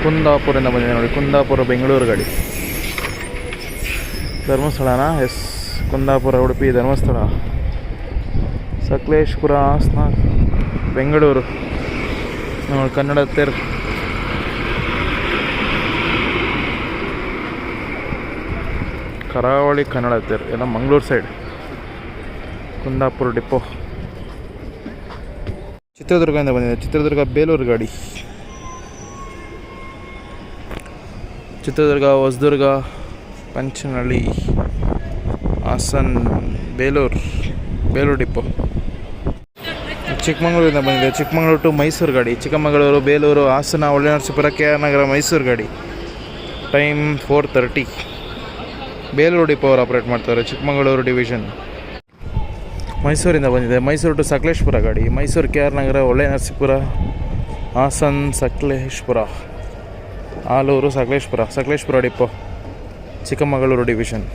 ಕುಂದಾಪುರದಿಂದ ಬಂದಿದೆ ನೋಡಿ. ಕುಂದಾಪುರ ಬೆಂಗಳೂರು ಗಾಡಿ. ಧರ್ಮಸ್ಥಳನಾ? ಎಸ್, ಕುಂದಾಪುರ ಉಡುಪಿ ಧರ್ಮಸ್ಥಳ ಸಕಲೇಶ್ಪುರ ಹಾಸನ ಬೆಂಗಳೂರು ನೋಡಿ. ಕನ್ನಡ ತೇರು ಕರಾವಳಿ ಕನ್ನಡ ತೇರು ಎಲ್ಲ ಮಂಗಳೂರು ಸೈಡ್. ಕುಂದಾಪುರ ಡಿಪೋ. ಚಿತ್ರದುರ್ಗದಿಂದ ಬಂದಿದೆ. ಚಿತ್ರದುರ್ಗ ಬೇಲೂರು ಗಾಡಿ. ಚಿತ್ರದುರ್ಗ ಹೊಸದುರ್ಗ ಪಂಚನಹಳ್ಳಿ ಹಾಸನ್ ಬೇಲೂರು ಡಿಪೋ. ಚಿಕ್ಕಮಗಳೂರಿಂದ ಬಂದಿದೆ. ಚಿಕ್ಕಮಗಳೂರು ಟು ಮೈಸೂರು ಗಾಡಿ. ಚಿಕ್ಕಮಗಳೂರು ಬೇಲೂರು ಹಾಸನ ಹೊಳೆನರಸೀಪುರ KR ನಗರ ಮೈಸೂರು ಗಾಡಿ. ಟೈಮ್ 4:30. ಬೇಲೂರು ಡಿಪೋ ಅವರು ಆಪ್ರೇಟ್ ಮಾಡ್ತಾರೆ. ಚಿಕ್ಕಮಗಳೂರು ಡಿವಿಷನ್. ಮೈಸೂರಿಂದ ಬಂದಿದೆ. ಮೈಸೂರು ಟು ಸಕಲೇಶ್ಪುರ ಗಾಡಿ. ಮೈಸೂರು KR ನಗರ ಹೊಳೆನರಸೀಪುರ ಹಾಸನ್ ಸಕಲೇಶ್ಪುರ ಆಲೂರು ಸಕಲೇಶ್ಪುರ ಡಿಪೋ ಚಿಕ್ಕಮಗಳೂರು ಡಿವಿಷನ್.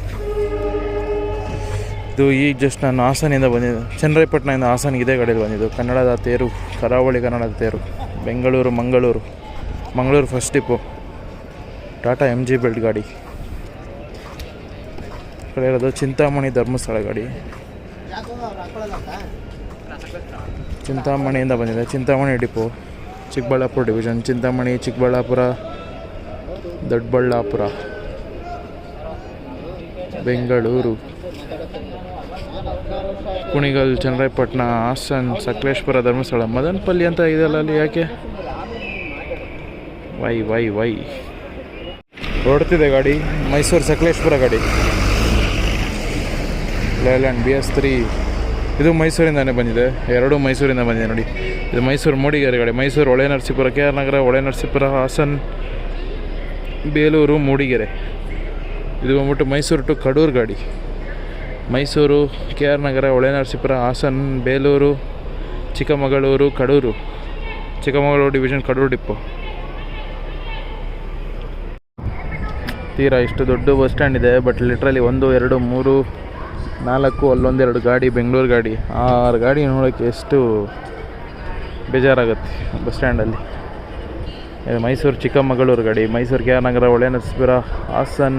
ಇದು ಈಗ ಜಸ್ಟ್ ನಾನು ಹಾಸನಿಂದ ಬಂದಿದ್ದು. ಚನ್ನರಾಯಪಟ್ಟಣದಿಂದ ಹಾಸನಿಗೆ ಇದೇ ಗಾಡಿಯಲ್ಲಿ ಬಂದಿದ್ದು. ಕನ್ನಡದ ತೇರು, ಕರಾವಳಿ ಕನ್ನಡದ ತೇರು. Mangaluru first depot. Tata MG belt ಗಾಡಿ. ಕಡೆ ಇರೋದು ಚಿಂತಾಮಣಿ ಧರ್ಮಸ್ಥಳ ಗಾಡಿ. ಚಿಂತಾಮಣಿಯಿಂದ ಬಂದಿದೆ. Chintamani depot Chikkaballapur division. ಚಿಂತಾಮಣಿ ಚಿಕ್ಕಬಳ್ಳಾಪುರ ದೊಡ್ಡಬಳ್ಳಾಪುರ ಬೆಂಗಳೂರು ಕುಣಿಗಲ್ ಚನ್ನರಾಯಪಟ್ಟಣ ಹಾಸನ್ ಸಕಲೇಶ್ಪುರ ಧರ್ಮಸ್ಥಳ. ಮದನಪಲ್ಲಿ ಅಂತ ಇದೆಯಲ್ಲ ಅಲ್ಲಿ, ಯಾಕೆ ವೈ ಹೊರಡ್ತಿದೆ ಗಾಡಿ. ಮೈಸೂರು ಸಕಲೇಶ್ಪುರ ಗಾಡಿ. Layland BS3. ಇದು ಮೈಸೂರಿಂದನೇ ಬಂದಿದೆ. ಎರಡೂ ಮೈಸೂರಿಂದ ಬಂದಿದೆ ನೋಡಿ. ಇದು ಮೈಸೂರು ಮೂಡಿಗೆರೆ ಗಾಡಿ. ಮೈಸೂರು ಹೊಳೆನರಸೀಪುರ KR ನಗರ ಹೊಳೆನರಸೀಪುರ ಹಾಸನ್ ಬೇಲೂರು ಮೂಡಿಗೆರೆ. ಇದು ಬಂದ್ಬಿಟ್ಟು ಮೈಸೂರು ಟು ಕಡೂರು ಗಾಡಿ. ಮೈಸೂರು KR ನಗರ ಹೊಳೆನರಸೀಪುರ ಹಾಸನ್ ಬೇಲೂರು ಚಿಕ್ಕಮಗಳೂರು ಕಡೂರು ಚಿಕ್ಕಮಗಳೂರು ಡಿವಿಷನ್ ಕಡೂರು ಡಿಪೋ. ತೀರಾ ಇಷ್ಟು ದೊಡ್ಡ ಬಸ್ ಸ್ಟ್ಯಾಂಡ್ ಇದೆ. ಬಟ್ ಲಿಟ್ರಲಿ 1 2 3 4 ಅಲ್ಲೊಂದೆರಡು ಗಾಡಿ ಬೆಂಗಳೂರು ಗಾಡಿ. 6 ಗಾಡಿ ನೋಡೋಕ್ಕೆ ಎಷ್ಟು ಬೇಜಾರಾಗುತ್ತೆ ಬಸ್ ಸ್ಟ್ಯಾಂಡಲ್ಲಿ. ಮೈಸೂರು ಚಿಕ್ಕಮಗಳೂರು ಗಾಡಿ. ಮೈಸೂರು KR ನಗರ ಹೊಳೆನರಸೀಪುರ ಹಾಸನ್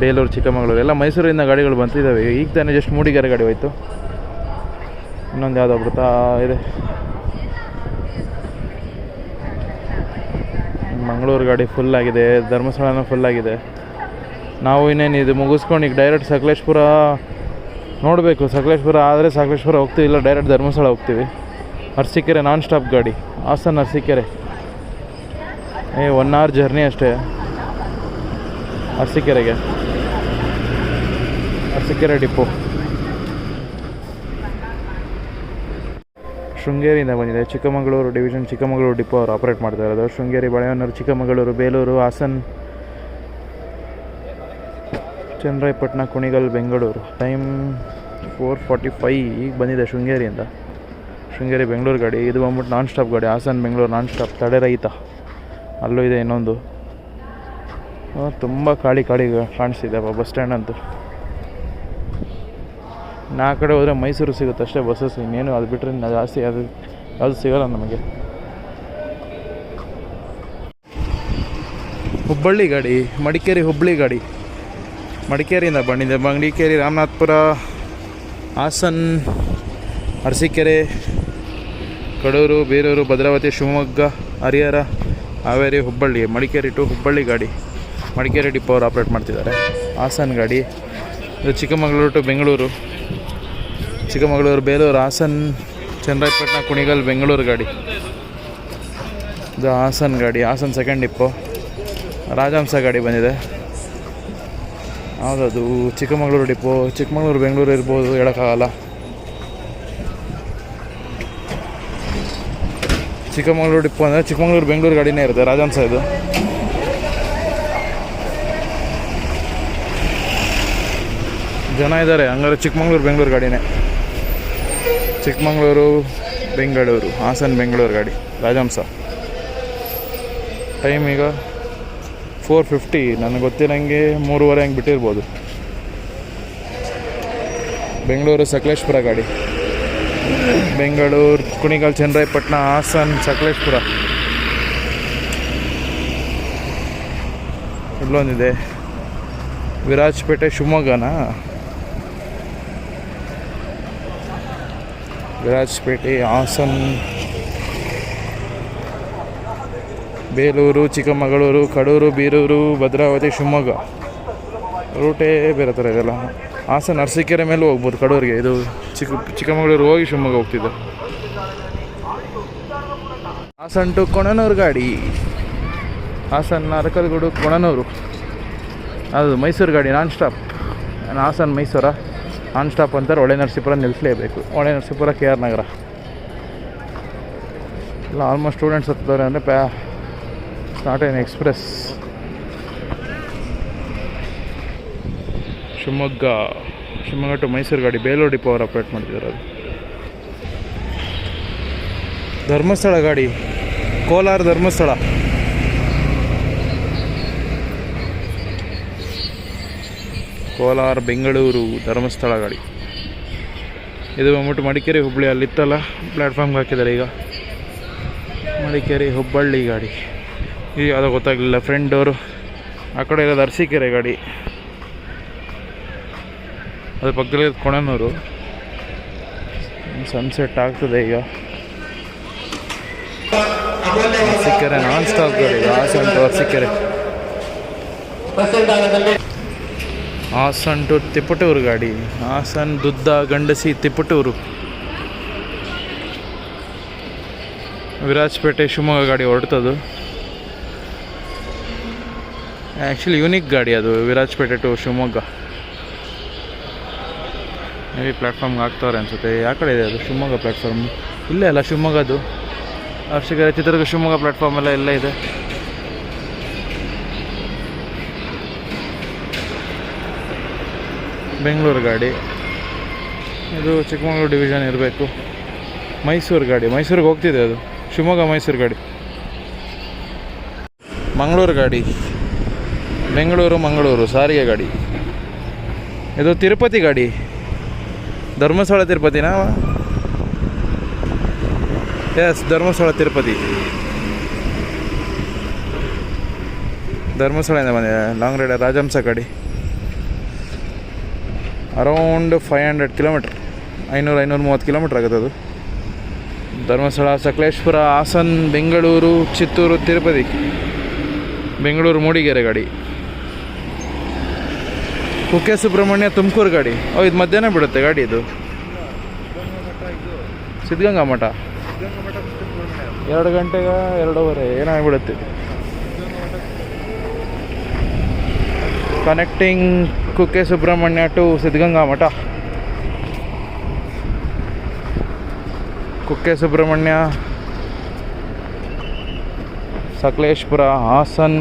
ಬೇಲೂರು ಚಿಕ್ಕಮಗಳೂರು ಎಲ್ಲ ಮೈಸೂರಿಂದ ಗಾಡಿಗಳು ಬಂತಿದ್ದಾವೆ. ಈಗ ತಾನೇ ಜಸ್ಟ್ ಮೂಡಿಗೆರೆ ಗಾಡಿ ಹೋಯ್ತು. ಇನ್ನೊಂದು ಯಾವುದೋ ಬರ್ತಾ ಇದೆ ಮಂಗಳೂರು ಗಾಡಿ. ಫುಲ್ಲಾಗಿದೆ. ಧರ್ಮಸ್ಥಳನೂ ಫುಲ್ಲಾಗಿದೆ. ನಾವು ಇನ್ನೇನು ಇದು ಮುಗಿಸ್ಕೊಂಡು ಈಗ ಡೈರೆಕ್ಟ್ ಸಕಲೇಶ್ಪುರ ನೋಡಬೇಕು. ಸಕಲೇಶ್ಪುರ ಆದರೆ ಸಕಲೇಶ್ಪುರ ಹೋಗ್ತೀವಿ, ಇಲ್ಲ ಡೈರೆಕ್ಟ್ ಧರ್ಮಸ್ಥಳ ಹೋಗ್ತೀವಿ. ಅರಸೀಕೆರೆ ನಾನ್ ಸ್ಟಾಪ್ ಗಾಡಿ. ಹಾಸನ್ ಅರಸೀಕೆರೆ 1 hour ಜರ್ನಿ ಅಷ್ಟೇ ಅರಸೀಕೆರೆ ಡಿಪೋ. ಶೃಂಗೇರಿಯಿಂದ ಬಂದಿದೆ. ಚಿಕ್ಕಮಗಳೂರು ಡಿವಿಷನ್ ಚಿಕ್ಕಮಗಳೂರು ಡಿಪೋ ಅವರು ಆಪ್ರೇಟ್ ಮಾಡ್ತಾ ಇರೋದು. ಶೃಂಗೇರಿ ಬಾಳೆಹೊನ್ನೂರು ಚಿಕ್ಕಮಗಳೂರು ಬೇಲೂರು ಹಾಸನ್ ಚನ್ನರಾಯಪಟ್ಟಣ ಕುಣಿಗಲ್ ಬೆಂಗಳೂರು. ಟೈಮ್ 4:45. ಈಗ ಬಂದಿದೆ ಶೃಂಗೇರಿ ಬೆಂಗಳೂರು ಗಾಡಿ. ಇದು ಬಂದ್ಬಿಟ್ಟು ನಾನ್ ಸ್ಟಾಪ್ ಗಾಡಿ. ಹಾಸನ್ ಬೆಂಗಳೂರು ನಾನ್ ಸ್ಟಾಪ್ ತಡೆ ರಹಿತ. ಅಲ್ಲೂ ಇದೆ ಇನ್ನೊಂದು. ತುಂಬ ಖಾಲಿ ಕಾಣಿಸ್ತಿದೆ ಬಸ್ ಸ್ಟ್ಯಾಂಡ್ ಅಂತೂ. ನಾ ಕಡೆ ಹೋದರೆ ಮೈಸೂರು ಸಿಗುತ್ತೆ ಅಷ್ಟೇ ಬಸ್ಸಸ್. ಇನ್ನೇನು ಅದು ಬಿಟ್ಟರೆ ಜಾಸ್ತಿ ಯಾವುದು ಸಿಗೋಲ್ಲ ನಮಗೆ. ಹುಬ್ಬಳ್ಳಿ ಗಾಡಿ. ಮಡಿಕೇರಿ ಹುಬ್ಬಳ್ಳಿ ಗಾಡಿ. ಮಡಿಕೇರಿಯಿಂದ ಬಂದಿದೆ. ಮಡಿಕೇರಿ ರಾಮನಾಥಪುರ ಹಾಸನ್ ಅರಸೀಕೆರೆ ಕಡೂರು ಬೇಲೂರು ಭದ್ರಾವತಿ ಶಿವಮೊಗ್ಗ ಹರಿಹರ ಹಾವೇರಿ ಹುಬ್ಬಳ್ಳಿ. ಮಡಿಕೇರಿ ಟು ಹುಬ್ಬಳ್ಳಿ ಗಾಡಿ. ಮಡಿಕೇರಿ ಡಿಪೋ ಅವರು ಆಪ್ರೇಟ್ ಮಾಡ್ತಿದ್ದಾರೆ. ಹಾಸನ್ ಗಾಡಿ. ಇದು ಚಿಕ್ಕಮಗಳೂರು ಟು ಬೆಂಗಳೂರು ಚಿಕ್ಕಮಗಳೂರು ಬೇಲೂರು ಹಾಸನ್ ಚನ್ನರಾಯಪಟ್ಟಣ ಕುಣಿಗಲ್ ಬೆಂಗಳೂರು ಗಾಡಿ. ಇದು ಹಾಸನ್ ಗಾಡಿ. Haasan second depot. ರಾಜಹಂಸ ಗಾಡಿ ಬಂದಿದೆ. ಯಾವುದದು ಚಿಕ್ಕಮಗಳೂರು ಡಿಪೋ. ಚಿಕ್ಕಮಗಳೂರು ಬೆಂಗಳೂರು ಇರ್ಬೋದು, ಹೇಳೋಕ್ಕಾಗಲ್ಲ. ಚಿಕ್ಕಮಗಳೂರು ಡಿಪೋ ಅಂದರೆ ಚಿಕ್ಕಮಗಳೂರು ಬೆಂಗಳೂರು ಗಾಡಿನೇ ಇರುತ್ತೆ. ರಾಜಹಂಸ ಇದು. ಜನ ಇದ್ದಾರೆ ಹಂಗಾದ್ರೆ ಚಿಕ್ಕಮಗಳೂರು ಬೆಂಗಳೂರು ಗಾಡಿನೇ. ಚಿಕ್ಕಮಗಳೂರು ಬೆಂಗಳೂರು ಹಾಸನ್ ಬೆಂಗಳೂರು ಗಾಡಿ ರಾಜಹಂಸ. ಟೈಮ್ ಈಗ 4:50. ನನಗೆ ಗೊತ್ತಿರೋಂಗೆ 3:30 ಹಂಗೆ ಬಿಟ್ಟಿರ್ಬೋದು. ಬೆಂಗಳೂರು ಸಕಲೇಶ್ಪುರ ಗಾಡಿ. ಬೆಂಗಳೂರು ಕುಣಿಗಲ್ ಚನ್ನರಾಯಪಟ್ಟಣ ಹಾಸನ್ ಸಕಲೇಶ್ಪುರ ಇಲ್ಲೊಂದಿದೆ. ವಿರಾಜಪೇಟೆ ಶಿವಮೊಗ್ಗನಾ? ವಿರಾಜಪೇಟೆ, ಹಾಸನ್, ಬೇಲೂರು, ಚಿಕ್ಕಮಗಳೂರು, ಕಡೂರು, ಬೀರೂರು, ಭದ್ರಾವತಿ, ಶಿವಮೊಗ್ಗ ರೂಟೇ ಬೇರೆ ಥರ ಇದೆಲ್ಲ. ಹಾಸನ ಅರಸೀಕೆರೆ ಮೇಲೂ ಹೋಗ್ಬೋದು ಕಡೂರಿಗೆ. ಇದು ಚಿಕ್ಕಮಗಳೂರು ಹೋಗಿ ಶಿವಮೊಗ್ಗ ಹೋಗ್ತಿದ್ದು. ಹಾಸನ್ ಟು ಕೊಣನೂರು ಗಾಡಿ. ಹಾಸನ ಅರಕಲಗೂಡು ಕೊಣನೂರು, ಅದು ಮೈಸೂರು ಗಾಡಿ ನಾನ್ ಸ್ಟಾಪ್. ಹಾಸನ ಮೈಸೂರ ನಾನ್ ಸ್ಟಾಪ್ ಅಂತಾರೆ. ಹೊಳೆ ನರಸೀಪುರ ನಿಲ್ಲಿಸಲೇಬೇಕು. ಹೊಳೆ ನರಸೀಪುರ, ಕೆ ಆರ್ ನಗರ ಎಲ್ಲ ಆಲ್ಮೋಸ್ಟ್ ಸ್ಟೂಡೆಂಟ್ಸ್ ಹತ್ತಿದ್ದಾರೆ. ಅಂದರೆ ಸ್ಟಾರ್ಟ್ ಏನು ಎಕ್ಸ್ಪ್ರೆಸ್. ಶಿವಮೊಗ್ಗ ಟು ಮೈಸೂರು ಗಾಡಿ ಬೇಲೂರು ಡಿಪೋ ಅವರು ಆಪ್ರೇಟ್ ಮಾಡ್ತಿದ್ದಾರೆ. ಅದು ಧರ್ಮಸ್ಥಳ ಗಾಡಿ, ಕೋಲಾರ ಧರ್ಮಸ್ಥಳ. ಕೋಲಾರ, ಬೆಂಗಳೂರು, ಧರ್ಮಸ್ಥಳ ಗಾಡಿ. ಇದು ಬಂದ್ಬಿಟ್ಟು ಮಡಿಕೇರಿ ಹುಬ್ಬಳ್ಳಿ ಅಲ್ಲಿತ್ತಲ್ಲ, ಪ್ಲ್ಯಾಟ್ಫಾರ್ಮ್ಗೆ ಹಾಕಿದ್ದಾರೆ ಈಗ. ಮಡಿಕೇರಿ ಹುಬ್ಬಳ್ಳಿ ಗಾಡಿ ಈಗ ಯಾವುದೋ ಗೊತ್ತಾಗಲಿಲ್ಲ. Front door. ಆ ಕಡೆ ಇರೋದು ಅರಸೀಕೆರೆ ಗಾಡಿ, ಅದು ಪಕ್ಕದಲ್ಲಿ ಕೊಣನೂರು. ಸನ್ಸೆಟ್ ಆಗ್ತದೆ ಈಗ. ಅರಸೀಕೆರೆ ನಾನ್ ಸ್ಟಾಪ್ ಗಾಡಿ, ಹಾಸನ್ ಟು ಅರಸೀಕೆರೆ. ಹಾಸನ್ ಟು ತಿಪಟೂರು ಗಾಡಿ, ಹಾಸನ್, ದುದ್ದ, ಗಂಡಸಿ, ತಿಪಟೂರು. ವಿರಾಜಪೇಟೆ ಶಿವಮೊಗ್ಗ ಗಾಡಿ ಹೊರಡ್ತದು. ಆ್ಯಕ್ಚುಲಿ ಯೂನಿಕ್ ಗಾಡಿ ಅದು, ವಿರಾಜಪೇಟೆ ಟು ಶಿವಮೊಗ್ಗ. ಮೇಬಿ ಪ್ಲ್ಯಾಟ್ಫಾರ್ಮ್ಗೆ ಹಾಕ್ತವ್ರೆ ಅನಿಸುತ್ತೆ. ಯಾವ ಕಡೆ ಇದೆ ಅದು? ಶಿವಮೊಗ್ಗ ಪ್ಲ್ಯಾಟ್ಫಾರ್ಮ್ ಇಲ್ಲೇ ಅಲ್ಲ, ಶಿವಮೊಗ್ಗದು. ಅರಸೀಕೆರೆ, ಚಿತ್ರದುರ್ಗ, ಶಿವಮೊಗ್ಗ ಪ್ಲ್ಯಾಟ್ಫಾರ್ಮ್ ಎಲ್ಲ ಇಲ್ಲೇ ಇದೆ. ಬೆಂಗಳೂರು ಗಾಡಿ, ಇದು ಚಿಕ್ಕಮಗಳೂರು ಡಿವಿಷನ್ ಇರಬೇಕು. ಮೈಸೂರು ಗಾಡಿ, ಮೈಸೂರಿಗೆ ಹೋಗ್ತಿದೆ ಅದು. ಶಿವಮೊಗ್ಗ ಮೈಸೂರು ಗಾಡಿ. ಮಂಗಳೂರು ಗಾಡಿ, ಬೆಂಗಳೂರು ಮಂಗಳೂರು ಸಾರಿಗೆ ಗಾಡಿ. ಇದು ತಿರುಪತಿ ಗಾಡಿ, ಧರ್ಮಸ್ಥಳ ತಿರುಪತಿನಾ? ಎಸ್, ಧರ್ಮಸ್ಥಳ ತಿರುಪತಿ. ಧರ್ಮಸ್ಥಳದಿಂದ ಬಂದಿದೆ ಲಾಂಗ್ ರೈಡರ್ ರಾಜಹಂಸ ಗಾಡಿ. ಅರೌಂಡ್ 500 ಕಿಲೋಮೀಟ್ರ್, 530 ಕಿಲೋಮೀಟ್ರ್ ಆಗುತ್ತೆ ಅದು. ಧರ್ಮಸ್ಥಳ, ಸಕಲೇಶ್ಪುರ, ಹಾಸನ್, ಬೆಂಗಳೂರು, ಚಿತ್ತೂರು, ತಿರುಪತಿ. ಬೆಂಗಳೂರು ಮೂಡಿಗೆರೆ ಗಾಡಿ. ಕುಕ್ಕೆ ಸುಬ್ರಹ್ಮಣ್ಯ, ತುಮಕೂರು ಗಾಡಿ. ಇದು ಮಧ್ಯಾಹ್ನ ಬಿಡುತ್ತೆ ಗಾಡಿ. ಇದು ಸಿದ್ಧಗಂಗಾ ಮಠ 2 ಗಂಟೆಗೆ 2:15 ಏನಾಗ್ಬಿಡುತ್ತೆ. Connecting Kukke Subrahmanya to Siddaganga Math. Kukke Subrahmanya, Sakleshpur, Haasan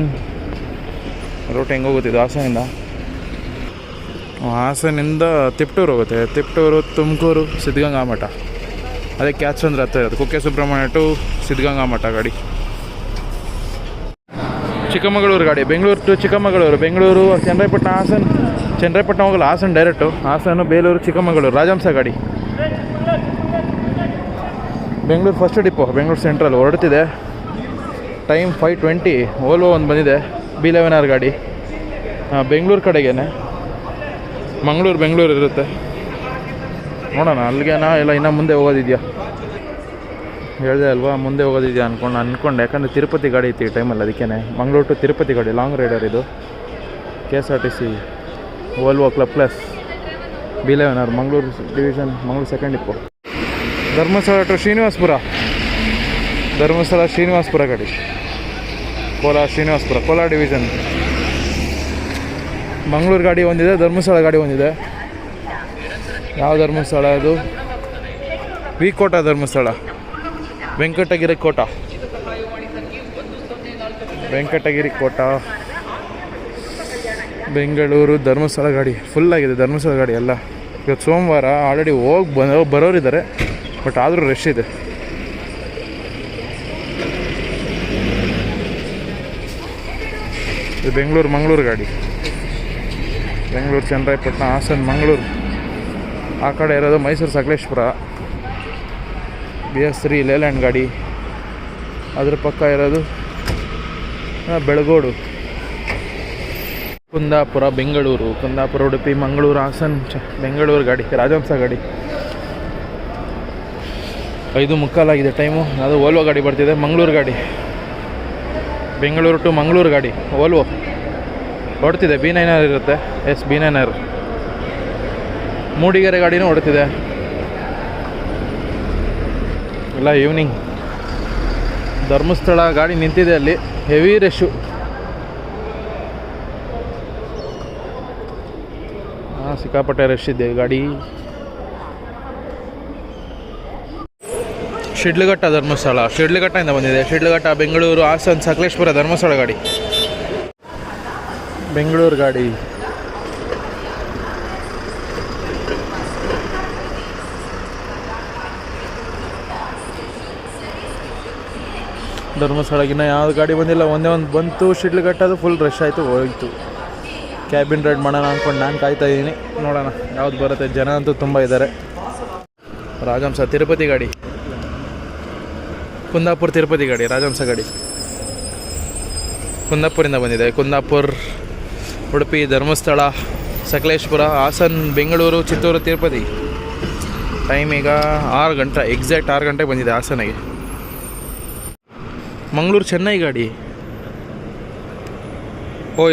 root ಹೆಂಗೆ ಹೋಗುತ್ತಿದ್ದು? ಹಾಸನಿಂದ ತಿಪಟೂರು ಹೋಗುತ್ತೆ. ತಿಪಟೂರು, ತುಮಕೂರು, ಸಿದ್ಧಗಂಗಾ ಮಠ. ಅದೇ ಕ್ಯಾಚಂದ್ರ ಹತ್ರ ಇರೋದು. ಕುಕ್ಕೆ ಸುಬ್ರಹ್ಮಣ್ಯ ಟು ಸಿದ್ಧಗಂಗಾ ಮಠ ಗಾಡಿ. ಚಿಕ್ಕಮಗಳೂರು ಗಾಡಿ, ಬೆಂಗಳೂರು ಟು ಚಿಕ್ಕಮಗಳೂರು. ಬೆಂಗಳೂರು, ಚನ್ನರಾಯಪಟ್ಟಣ, ಹಾಸನ್. ಚನ್ನರಾಯಪಟ್ಟಣ ಹೋಗಲ್ಲ, ಹಾಸನ್ ಡೈರೆಕ್ಟು. ಹಾಸನು, ಬೇಲೂರು, ಚಿಕ್ಕಮಗಳೂರು ರಾಜಹಂಸ ಗಾಡಿ. Bengaluru first depot, Bengaluru central ಹೊರಡ್ತಿದೆ. ಟೈಮ್ 5:20. ಓಲ್ವೋ ಒಂದು ಬಂದಿದೆ, B11R ಗಾಡಿ. ಬೆಂಗಳೂರು ಕಡೆಗೇನೆ. ಬೆಂಗಳೂರು ಇರುತ್ತೆ. ನೋಡೋಣ ಅಲ್ಲಿಗೇನಾ ಇಲ್ಲ ಇನ್ನೂ ಮುಂದೆ ಹೋಗೋದಿದೆಯಾ. ಹೇಳಿದೆ ಅಲ್ವಾ ಮುಂದೆ ಹೋಗೋದಿದೆಯಾ ಅಂದ್ಕೊಂಡೆ. ಯಾಕಂದರೆ ತಿರುಪತಿ ಗಾಡಿ ಇತ್ತು ಈ ಟೈಮಲ್ಲಿ, ಅದಕ್ಕೇ. ಮಂಗಳೂರು ಟು ತಿರುಪತಿ ಗಾಡಿ ಲಾಂಗ್ ರೈಡರ್ ಇದು. KSRTC Volvo club plus B11R Mangaluru division, Mangaluru second depot. Dharmasthala to Srinivasapura. Dharmasthala Srinivasapura ಗಾಡಿ. ಕೋಲಾರ ಶ್ರೀನಿವಾಸಪುರ, ಕೋಲಾರ ಡಿವಿಷನ್. ಮಂಗಳೂರು ಗಾಡಿ ಒಂದಿದೆ, ಧರ್ಮಸ್ಥಳ ಗಾಡಿ ಒಂದಿದೆ. ಯಾವ ಧರ್ಮಸ್ಥಳ ಅದು? ವಿಕೋಟ ಧರ್ಮಸ್ಥಳ, ವೆಂಕಟಗಿರಿ ಕೋಟ. ವೆಂಕಟಗಿರಿ ಕೋಟ, ಬೆಂಗಳೂರು. ಧರ್ಮಸ್ಥಳ ಗಾಡಿ ಫುಲ್ಲಾಗಿದೆ. ಧರ್ಮಸ್ಥಳ ಗಾಡಿ ಎಲ್ಲ ಇವತ್ತು ಸೋಮವಾರ. ಆಲ್ರೆಡಿ ಬರೋರಿದ್ದಾರೆ, ಬಟ್ ಆದರೂ ರಶ್ ಇದೆ. ಇದು ಬೆಂಗಳೂರು ಮಂಗಳೂರು ಗಾಡಿ. ಬೆಂಗಳೂರು, ಚನ್ನರಾಯಪಟ್ಟಣ, ಹಾಸನ್, ಮಂಗಳೂರು. ಆ ಕಡೆ ಇರೋದು ಮೈಸೂರು ಸಕಲೇಶ್ಪುರ. BS3 ಲೇಲ್ಯಾಂಡ್ ಗಾಡಿ. ಅದ್ರ ಪಕ್ಕ ಇರೋದು ಬೆಳಗೋಡು. ಕುಂದಾಪುರ ಬೆಂಗಳೂರು, ಕುಂದಾಪುರ ಉಡುಪಿ ಮಂಗಳೂರು ಹಾಸನ್ ಬೆಂಗಳೂರು ಗಾಡಿ, ರಾಜಹಂಸ ಗಾಡಿ. 5:45 ಟೈಮು. ಅದು ಓಲ್ವೋ ಗಾಡಿ ಬರ್ತಿದೆ, ಮಂಗಳೂರು ಗಾಡಿ, ಬೆಂಗಳೂರು ಟು ಮಂಗಳೂರು ಗಾಡಿ ಓಲ್ವೋ ಓಡ್ತಿದೆ. B9R ಇರುತ್ತೆ. Yes B9R. ಮೂಡಿಗೆರೆ ಗಾಡಿನೂ ಓಡ್ತಿದೆ. ಎಲ್ಲ ಈವ್ನಿಂಗ್. ಧರ್ಮಸ್ಥಳ ಗಾಡಿ ನಿಂತಿದೆ ಅಲ್ಲಿ, ಹೆವಿ ರಶ್ಶು. ಸಿಕ್ಕಾಪಟ್ಟೆ ರಶ್ ಇದೆ ಗಾಡಿ. ಶಿಡ್ಲಘಟ್ಟ ಧರ್ಮಸ್ಥಳ, ಶಿಡ್ಲಘಟ್ಟದಿಂದ ಬಂದಿದೆ. ಶಿಡ್ಲಘಟ್ಟ ಬೆಂಗಳೂರು ಹಾಸನ್ ಸಕಲೇಶ್ಪುರ ಧರ್ಮಸ್ಥಳ ಗಾಡಿ, ಬೆಂಗಳೂರು ಗಾಡಿ. ಧರ್ಮಸ್ಥಳಗಿನ್ನ ಯಾವ್ದು ಗಾಡಿ ಬಂದಿಲ್ಲ, ಒಂದೇ ಒಂದು ಬಂತು ಶಿಡ್ಲಘಟ್ಟ. ಅದು ಫುಲ್ ರಶ್ ಆಯಿತು, ಹೋಯಿತು. ಕ್ಯಾಬಿನ್ ರೈಡ್ ಮಾಡೋಣ ಅಂದ್ಕೊಂಡು ನಾನು ಕಾಯ್ತಾ ಇದ್ದೀನಿ, ನೋಡೋಣ ಯಾವ್ದು ಬರುತ್ತೆ. ಜನ ಅಂತೂ ತುಂಬ ಇದ್ದಾರೆ. ರಾಜಹಂಸ ತಿರುಪತಿ ಗಾಡಿ, ಕುಂದಾಪುರ ತಿರುಪತಿ ಗಾಡಿ, ರಾಜಹಂಸ ಗಾಡಿ ಕುಂದಾಪುರಿಂದ ಬಂದಿದೆ. ಕುಂದಾಪುರ ಉಡುಪಿ ಧರ್ಮಸ್ಥಳ ಸಕಲೇಶ್ಪುರ ಹಾಸನ್ ಬೆಂಗಳೂರು ಚಿತ್ತೂರು ತಿರುಪತಿ. ಟೈಮ್ ಈಗ 6 ಗಂಟೆ, ಎಕ್ಸಾಕ್ಟ್ 6 ಗಂಟೆಗೆ ಬಂದಿದೆ ಹಾಸನಿಗೆ. ಮಂಗಳೂರು ಚೆನ್ನೈ ಗಾಡಿ.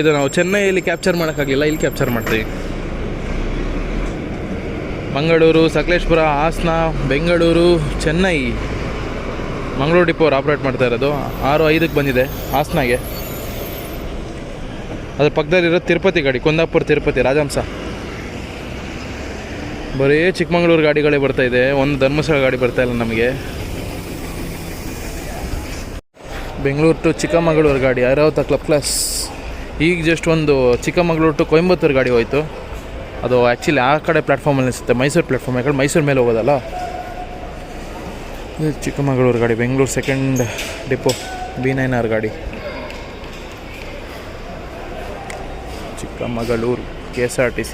ಇದು ನಾವು ಚೆನ್ನೈಯಲ್ಲಿ ಕ್ಯಾಪ್ಚರ್ ಮಾಡೋಕ್ಕಾಗಲಿಲ್ಲ, ಇಲ್ಲಿ ಕ್ಯಾಪ್ಚರ್ ಮಾಡ್ತೀವಿ. ಮಂಗಳೂರು ಸಕಲೇಶ್ಪುರ ಹಾಸನ ಬೆಂಗಳೂರು ಚೆನ್ನೈ ಮಂಗಳೂರು ಡಿಪೋ ಅವ್ರು ಆಪ್ರೇಟ್ ಮಾಡ್ತಾ ಇರೋದು. 6:05 ಬಂದಿದೆ ಹಾಸನಾಗೆ. ಅದ್ರ ಪಕ್ಕದಲ್ಲಿರೋ ತಿರುಪತಿ ಗಾಡಿ, ಕುಂದಾಪುರ ತಿರುಪತಿ ರಾಜಹಂಸ. ಬರೀ ಚಿಕ್ಕಮಗಳೂರು ಗಾಡಿಗಳೇ ಬರ್ತಾಯಿದೆ, ಒಂದು ಧರ್ಮಸ್ಥಳ ಗಾಡಿ ಬರ್ತಾಯಿಲ್ಲ ನಮಗೆ. ಬೆಂಗಳೂರು ಟು ಚಿಕ್ಕಮಗಳೂರು ಗಾಡಿ ಐರಾವತ ಕ್ಲಬ್ ಕ್ಲಾಸ್. ಈಗ ಜಸ್ಟ್ ಒಂದು ಚಿಕ್ಕಮಗಳೂರು ಟು ಕೊಯಂಬತ್ತೂರು ಗಾಡಿ ಹೋಯಿತು. ಅದು ಆ್ಯಕ್ಚುಲಿ ಆ ಕಡೆ ಪ್ಲ್ಯಾಟ್ಫಾರ್ಮಲ್ಲಿ ಅನಿಸುತ್ತೆ, ಮೈಸೂರು ಪ್ಲ್ಯಾಟ್ಫಾರ್ಮ್. ಯಾಕಂದ್ರೆ ಮೈಸೂರು ಮೇಲೆ ಹೋಗೋದಲ್ಲ. ಇದು ಚಿಕ್ಕಮಗಳೂರು ಗಾಡಿ, ಬೆಂಗಳೂರು ಸೆಕೆಂಡ್ ಡಿಪೋ B9R ಗಾಡಿ. ಚಿಕ್ಕಮಗಳೂರು KSRTC.